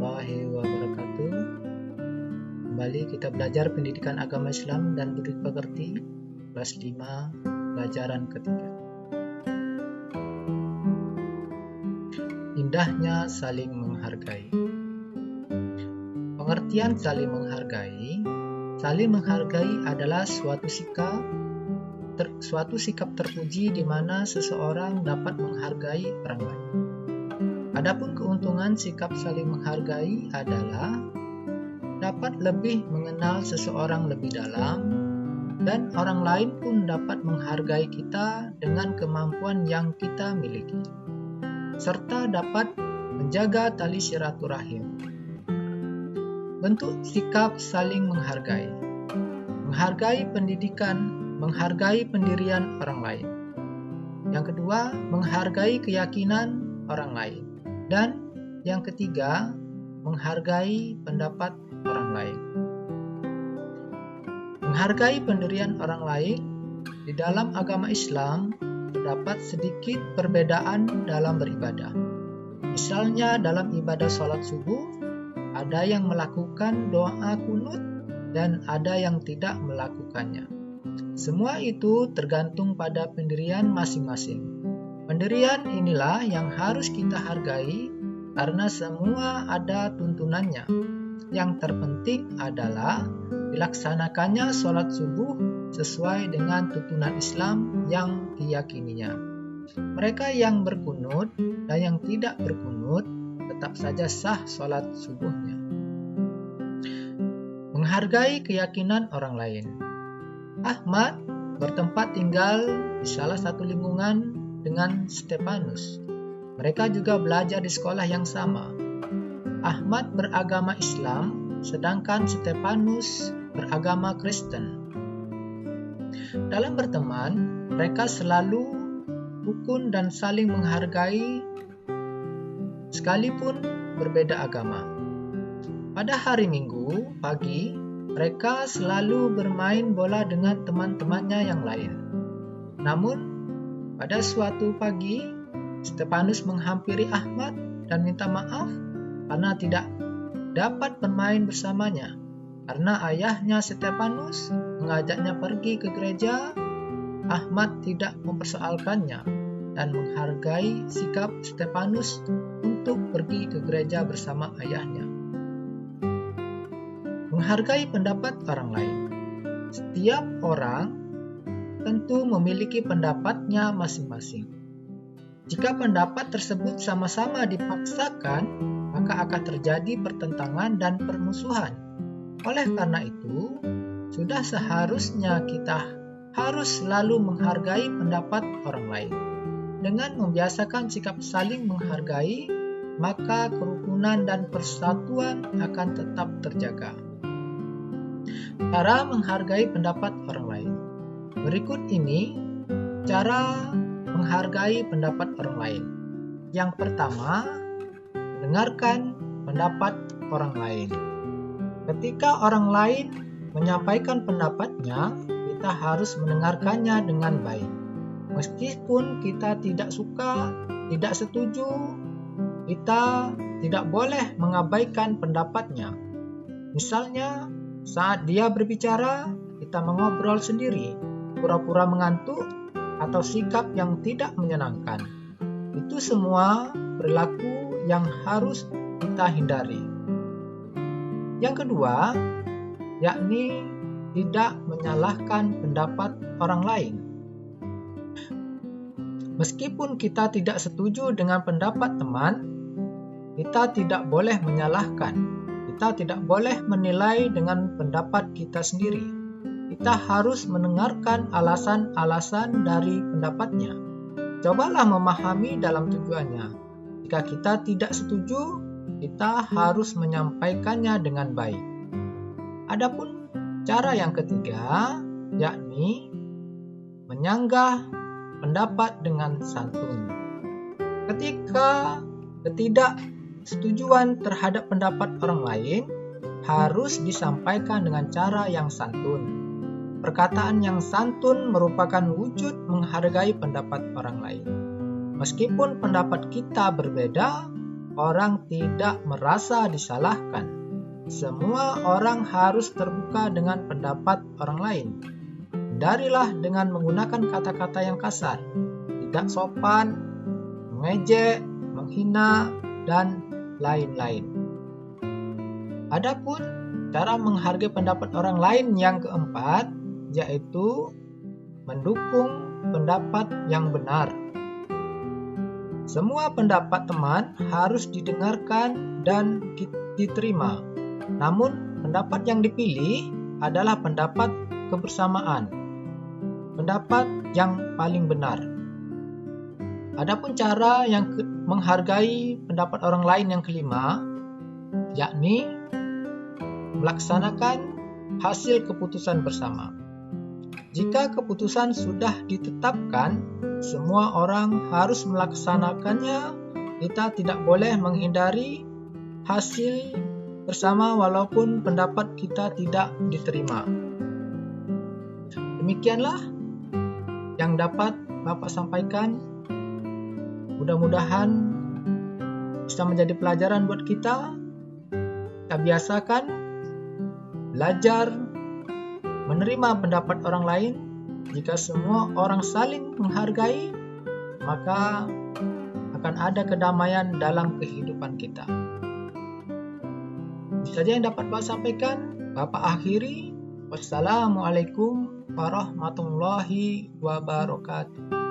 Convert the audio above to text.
warahmatullahi wabarakatuh. Kembali kita belajar pendidikan agama Islam dan budi pekerti kelas 5 pelajaran ketiga. Indahnya saling menghargai. Pengertian saling menghargai adalah suatu sikap terpuji di mana seseorang dapat menghargai orang lain. Adapun keuntungan sikap saling menghargai adalah dapat lebih mengenal seseorang lebih dalam, dan orang lain pun dapat menghargai kita dengan kemampuan yang kita miliki, serta dapat menjaga tali silaturahim. Bentuk sikap saling menghargai: menghargai pendidikan, menghargai pendirian orang lain. Yang kedua, menghargai keyakinan orang lain. Dan yang ketiga, menghargai pendapat orang lain. Menghargai pendirian orang lain. Di dalam agama Islam terdapat sedikit perbedaan dalam beribadah. Misalnya dalam ibadah sholat subuh, ada yang melakukan doa kunut dan ada yang tidak melakukannya. Semua itu tergantung pada pendirian masing-masing. Pendirian inilah yang harus kita hargai karena semua ada tuntunannya. Yang terpenting adalah dilaksanakannya sholat subuh sesuai dengan tuntunan Islam yang diyakininya. Mereka yang berkunut dan yang tidak berkunut tetap saja sah sholat subuhnya. Menghargai keyakinan orang lain. Ahmad bertempat tinggal di salah satu lingkungan dengan Stefanus. Mereka juga belajar di sekolah yang sama. Ahmad beragama Islam, sedangkan Stefanus beragama Kristen. Dalam berteman, mereka selalu rukun dan saling menghargai sekalipun berbeda agama. Pada hari Minggu pagi, mereka selalu bermain bola dengan teman-temannya yang lain. Namun, pada suatu pagi, Stefanus menghampiri Ahmad dan minta maaf karena tidak dapat bermain bersamanya. Karena ayahnya Stefanus mengajaknya pergi ke gereja, Ahmad tidak mempersoalkannya dan menghargai sikap Stefanus untuk pergi ke gereja bersama ayahnya. Menghargai pendapat orang lain. Setiap orang tentu memiliki pendapatnya masing-masing. Jika pendapat tersebut sama-sama dipaksakan, maka akan terjadi pertentangan dan permusuhan. Oleh karena itu, sudah seharusnya kita harus selalu menghargai pendapat orang lain. Dengan membiasakan sikap saling menghargai, maka kerukunan dan persatuan akan tetap terjaga. Cara menghargai pendapat orang lain. Berikut ini cara menghargai pendapat orang lain. Yang pertama, mendengarkan pendapat orang lain. Ketika orang lain menyampaikan pendapatnya, kita harus mendengarkannya dengan baik. Meskipun kita tidak suka, tidak setuju, kita tidak boleh mengabaikan pendapatnya. Misalnya, saat dia berbicara, kita mengobrol sendiri, pura-pura mengantuk, atau sikap yang tidak menyenangkan. Itu semua perilaku yang harus kita hindari. Yang kedua, yakni tidak menyalahkan pendapat orang lain. Meskipun kita tidak setuju dengan pendapat teman, kita tidak boleh menyalahkan. Kita tidak boleh menilai dengan pendapat kita sendiri. Kita harus mendengarkan alasan-alasan dari pendapatnya. Cobalah memahami dalam tujuannya. Jika kita tidak setuju, kita harus menyampaikannya dengan baik. Adapun cara yang ketiga, yakni menyanggah pendapat dengan santun. Ketika ketidaksetujuan terhadap pendapat orang lain harus disampaikan dengan cara yang santun. Perkataan yang santun merupakan wujud menghargai pendapat orang lain. Meskipun pendapat kita berbeda, orang tidak merasa disalahkan. Semua orang harus terbuka dengan pendapat orang lain. Hindarilah dengan menggunakan kata-kata yang kasar, tidak sopan, mengejek, menghina, dan lain-lain. Adapun cara menghargai pendapat orang lain yang keempat, yaitu mendukung pendapat yang benar. Semua pendapat teman harus didengarkan dan diterima. Namun, pendapat yang dipilih adalah pendapat kebersamaan, pendapat yang paling benar. Adapun cara yang menghargai pendapat orang lain yang kelima, yakni melaksanakan hasil keputusan bersama. Jika keputusan sudah ditetapkan, semua orang harus melaksanakannya. Kita tidak boleh menghindari hasil bersama walaupun pendapat kita tidak diterima. Demikianlah yang dapat Bapak sampaikan. Mudah-mudahan bisa menjadi pelajaran buat kita. Kita biasakan belajar menerima pendapat orang lain. Jika semua orang saling menghargai, maka akan ada kedamaian dalam kehidupan kita. Itu saja yang dapat Bapak sampaikan. Bapak akhiri. Wassalamualaikum warahmatullahi wabarakatuh.